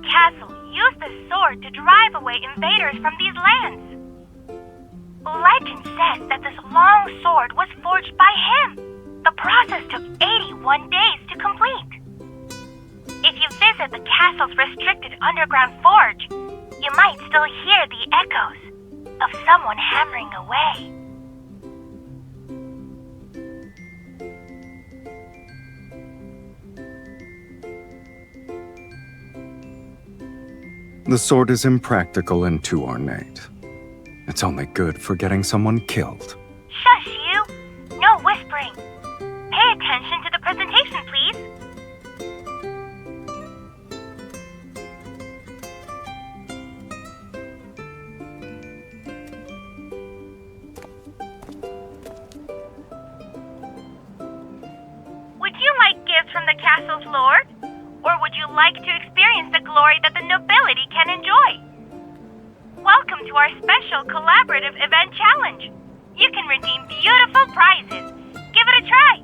castle used the sword to drive away invaders from these lands. Legend says that this long sword was forged by him. The process took 81 days to complete. If you visit the castle's restricted underground forge, you might still hear the echoes of someone hammering away. The sword is impractical and too ornate. It's only good for getting someone killed. Shush you! No whispering. Pay attention to the presentation, please. Would you like gifts from the castle's lord? Or would you like to experience the glory that the nobility can enjoy? Welcome to our special collaborative event challenge. You can redeem beautiful prizes. Give it a try.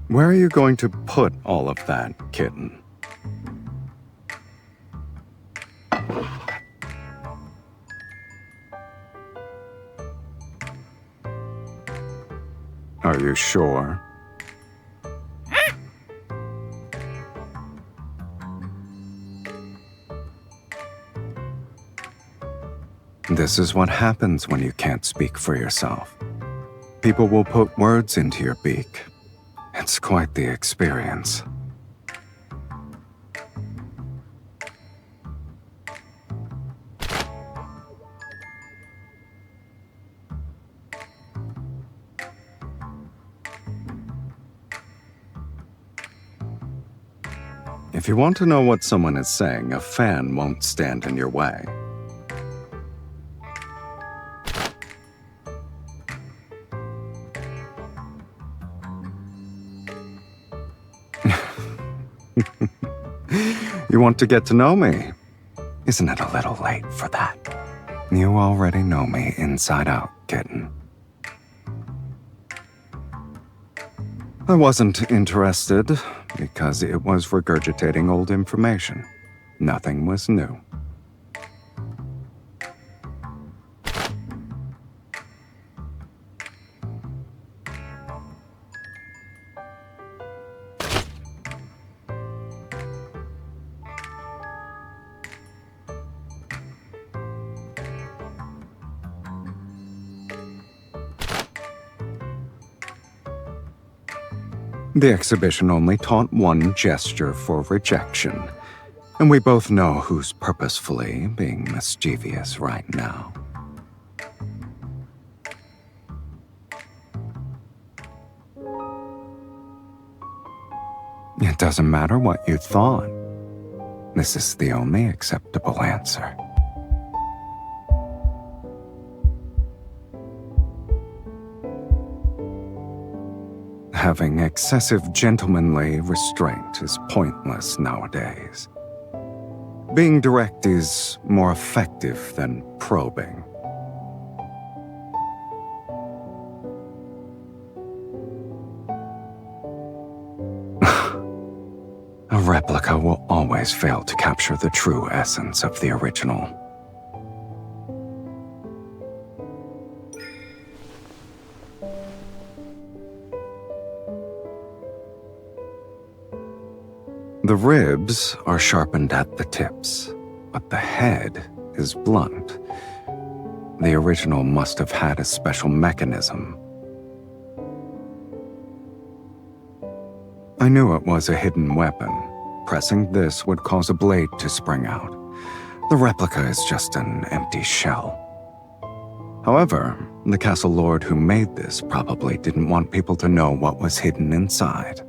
Where are you going to put all of that, kitten? Are you sure? This is what happens when you can't speak for yourself. People will put words into your beak. It's quite the experience. If you want to know what someone is saying, a fan won't stand in your way. You want to get to know me? Isn't it a little late for that? You already know me inside out, kitten. I wasn't interested because it was regurgitating old information. Nothing was new. The exhibition only taught one gesture for rejection, and we both know who's purposefully being mischievous right now. It doesn't matter what you thought. This is the only acceptable answer. Having excessive gentlemanly restraint is pointless nowadays. Being direct is more effective than probing. A replica will always fail to capture the true essence of the original. The ribs are sharpened at the tips, but the head is blunt. The original must have had a special mechanism. I knew it was a hidden weapon. Pressing this would cause a blade to spring out. The replica is just an empty shell. However, the castle lord who made this probably didn't want people to know what was hidden inside.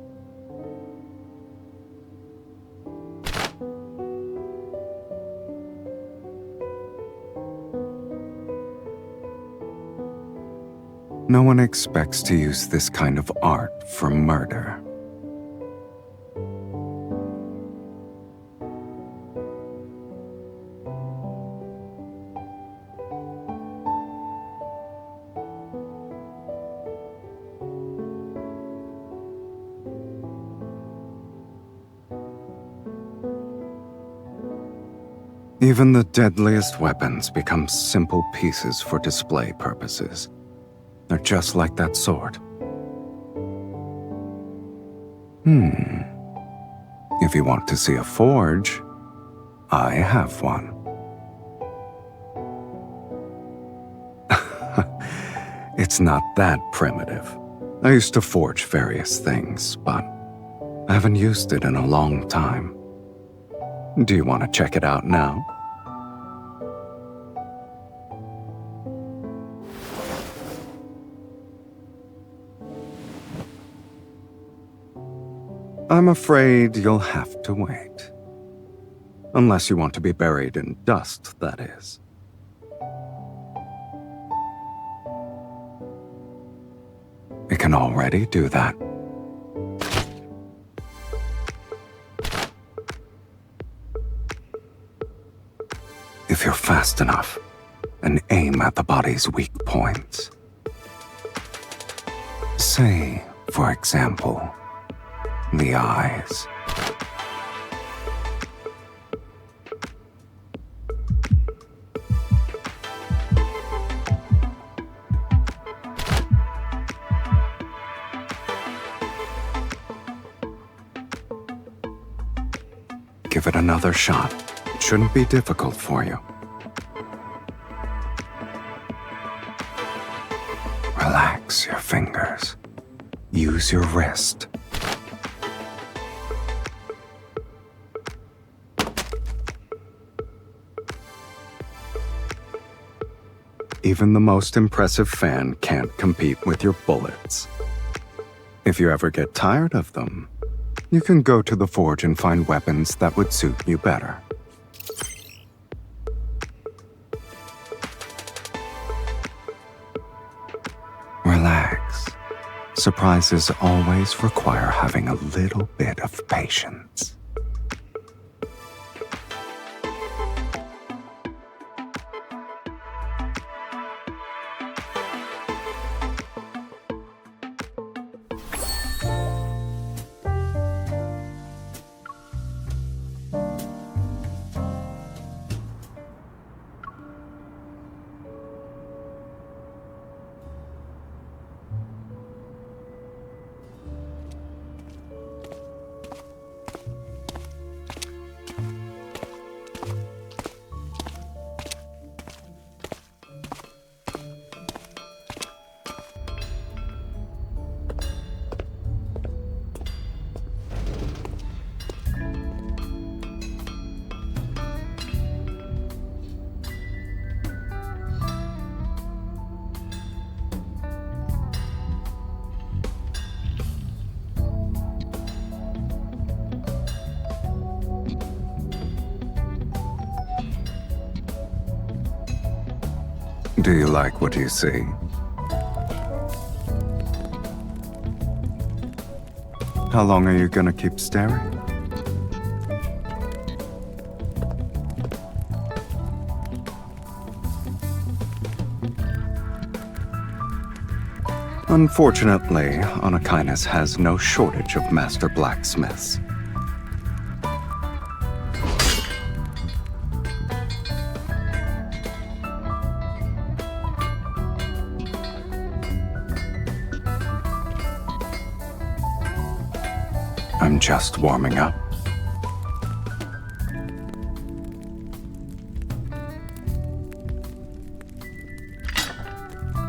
No one expects to use this kind of art for murder. Even the deadliest weapons become simple pieces for display purposes. They're just like that sword. If you want to see a forge, I have one. It's not that primitive. I used to forge various things, but I haven't used it in a long time. Do you want to check it out now? I'm afraid you'll have to wait. Unless you want to be buried in dust, that is. It can already do that. If you're fast enough and aim at the body's weak points. Say, for example, the eyes. Give it another shot. It shouldn't be difficult for you. Relax your fingers. Use your wrist. Even the most impressive fan can't compete with your bullets. If you ever get tired of them, you can go to the forge and find weapons that would suit you better. Relax. Surprises always require having a little bit of patience. Do you like what you see? How long are you gonna keep staring? Unfortunately, Onakainus has no shortage of master blacksmiths. I'm just warming up.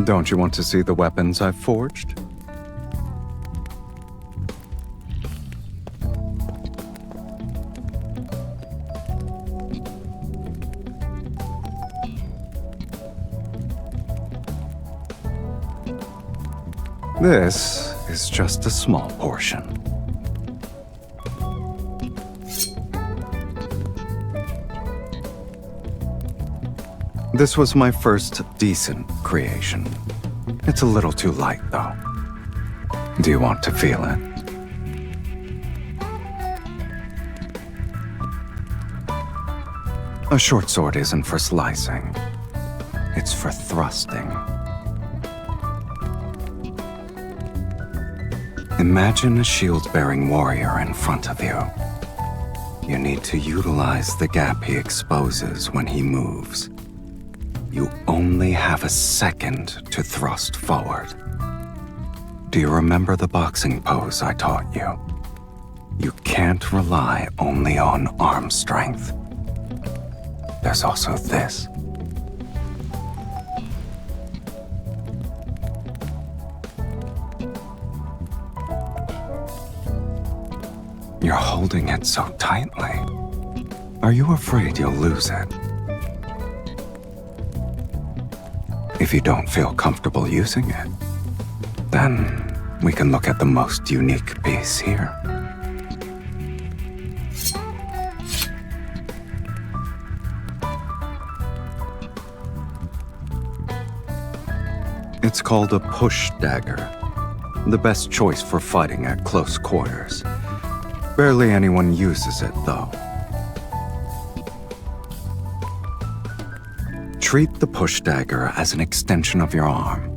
Don't you want to see the weapons I've forged? This is just a small portion. This was my first decent creation. It's a little too light, though. Do you want to feel it? A short sword isn't for slicing. It's for thrusting. Imagine a shield-bearing warrior in front of you. You need to utilize the gap he exposes when he moves. You only have a second to thrust forward. Do you remember the boxing pose I taught you? You can't rely only on arm strength. There's also this. You're holding it so tightly. Are you afraid you'll lose it? If you don't feel comfortable using it, then we can look at the most unique piece here. It's called a push dagger, the best choice for fighting at close quarters. Barely anyone uses it, though. Treat the push dagger as an extension of your arm.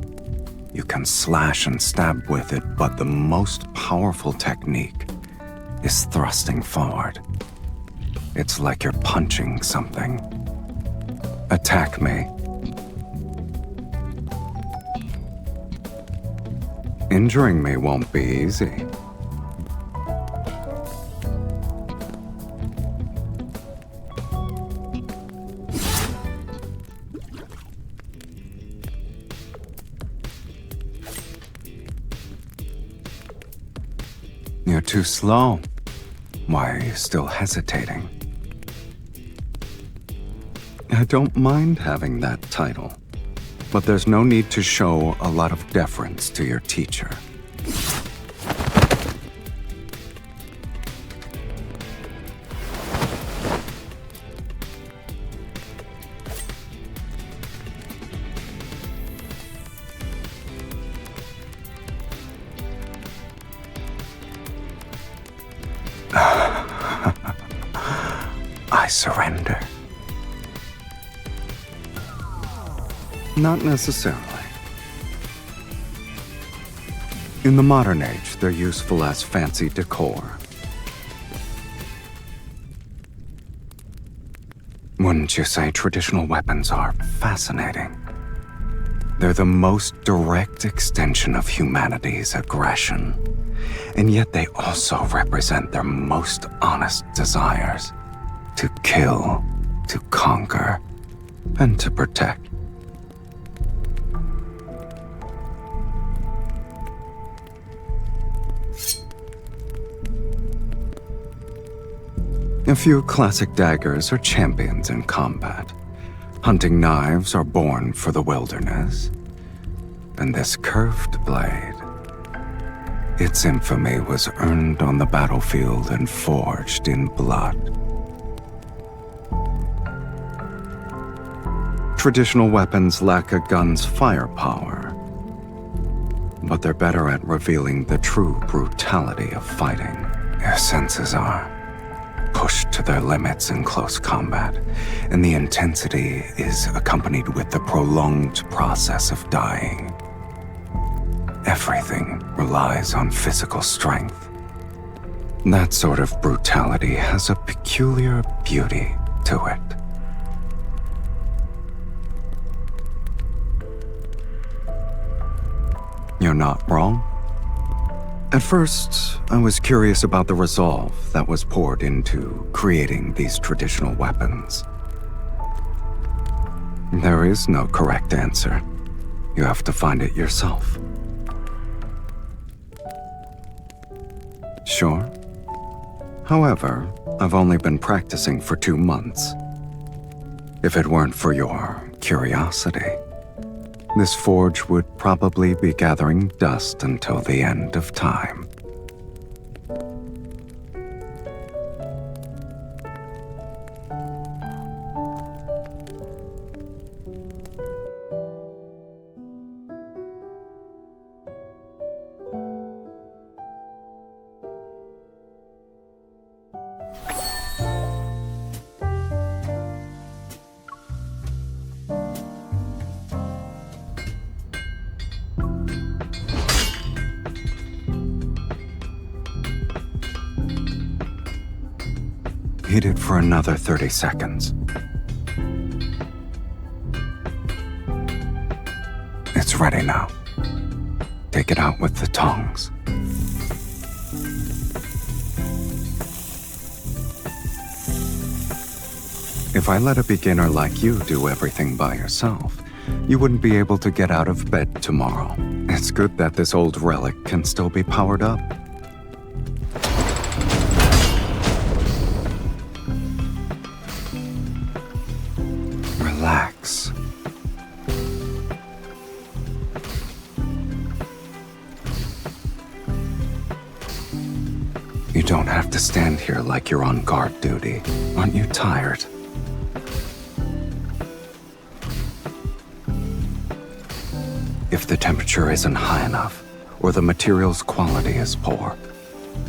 You can slash and stab with it, but the most powerful technique is thrusting forward. It's like you're punching something. Attack me. Injuring me won't be easy. You're too slow. Why are you still hesitating? I don't mind having that title, but there's no need to show a lot of deference to your teacher. I surrender. Not necessarily. In the modern age, they're useful as fancy decor. Wouldn't you say traditional weapons are fascinating? They're the most direct extension of humanity's aggression, and yet they also represent their most honest desires: to kill, to conquer, and to protect. A few classic daggers are champions in combat. Hunting knives are born for the wilderness. And this curved blade, its infamy was earned on the battlefield and forged in blood. Traditional weapons lack a gun's firepower, but they're better at revealing the true brutality of fighting. Your senses are pushed to their limits in close combat, and the intensity is accompanied with the prolonged process of dying. Everything relies on physical strength. That sort of brutality has a peculiar beauty to it. You're not wrong. At first, I was curious about the resolve that was poured into creating these traditional weapons. There is no correct answer. You have to find it yourself. Sure. However, I've only been practicing for 2 months. If it weren't for your curiosity, this forge would probably be gathering dust until the end of time. Heat it for another 30 seconds. It's ready now. Take it out with the tongs. If I let a beginner like you do everything by yourself, you wouldn't be able to get out of bed tomorrow. It's good that this old relic can still be powered up. Relax. You don't have to stand here like you're on guard duty. Aren't you tired? If the temperature isn't high enough, or the material's quality is poor,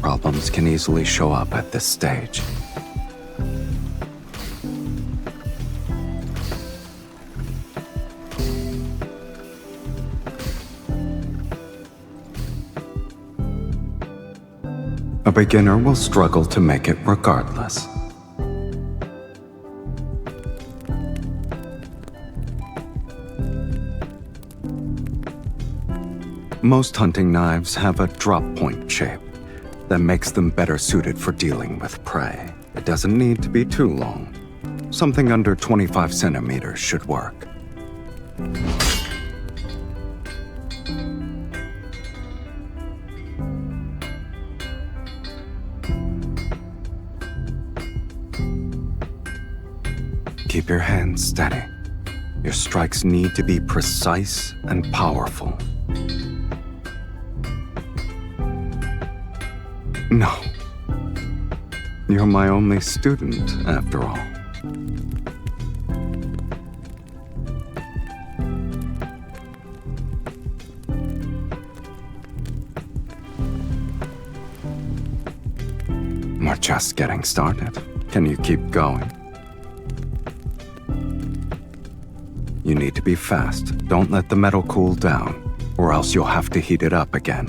problems can easily show up at this stage. A beginner will struggle to make it regardless. Most hunting knives have a drop point shape that makes them better suited for dealing with prey. It doesn't need to be too long. Something under 25 centimeters should work. Keep your hands steady. Your strikes need to be precise and powerful. No. You're my only student, after all. We're just getting started. Can you keep going? You need to be fast. Don't let the metal cool down, or else you'll have to heat it up again.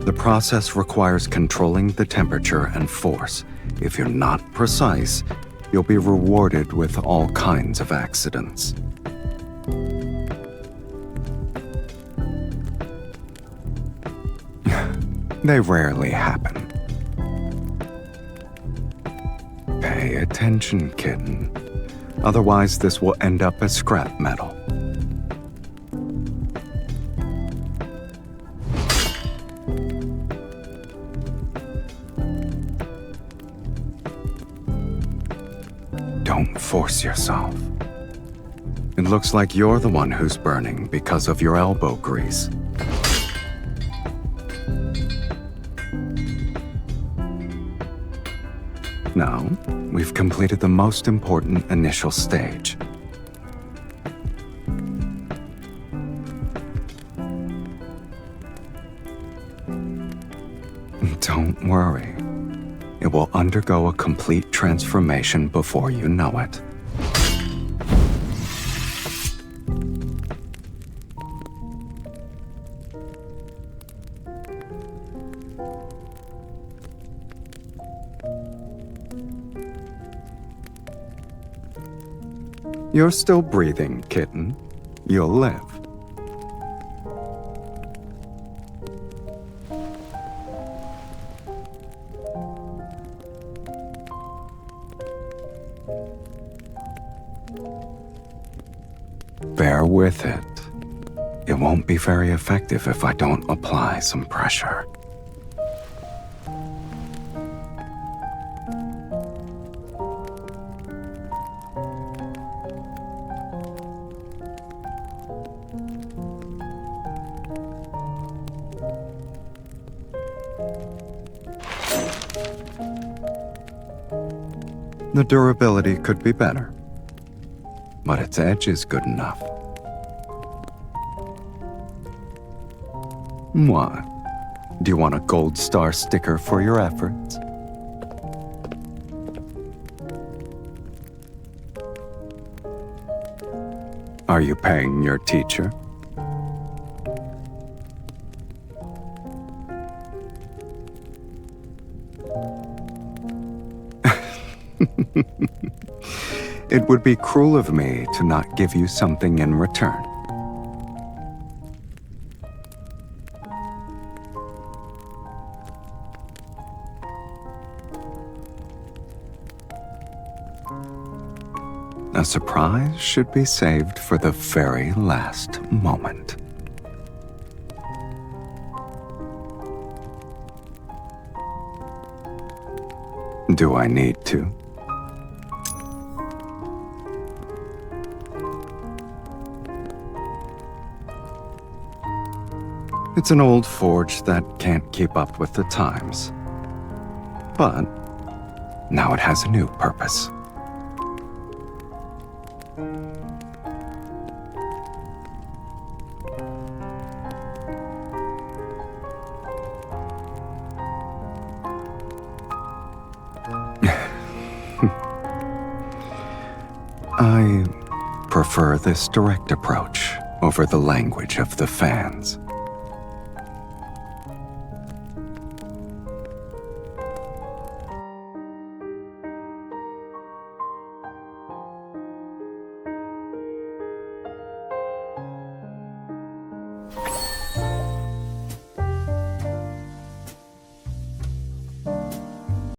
The process requires controlling the temperature and force. If you're not precise, you'll be rewarded with all kinds of accidents. They rarely happen. Pay attention, kitten. Otherwise, this will end up as scrap metal. Don't force yourself. It looks like you're the one who's burning because of your elbow grease. Now, we've completed the most important initial stage. Don't worry. It will undergo a complete transformation before you know it. You're still breathing, kitten. You'll live. Bear with it. It won't be very effective if I don't apply some pressure. The durability could be better, but its edge is good enough. What? Do you want a gold star sticker for your efforts? Are you paying your teacher? It would be cruel of me to not give you something in return. A surprise should be saved for the very last moment. Do I need to? It's an old forge that can't keep up with the times. But now it has a new purpose. I prefer this direct approach over the language of the fans.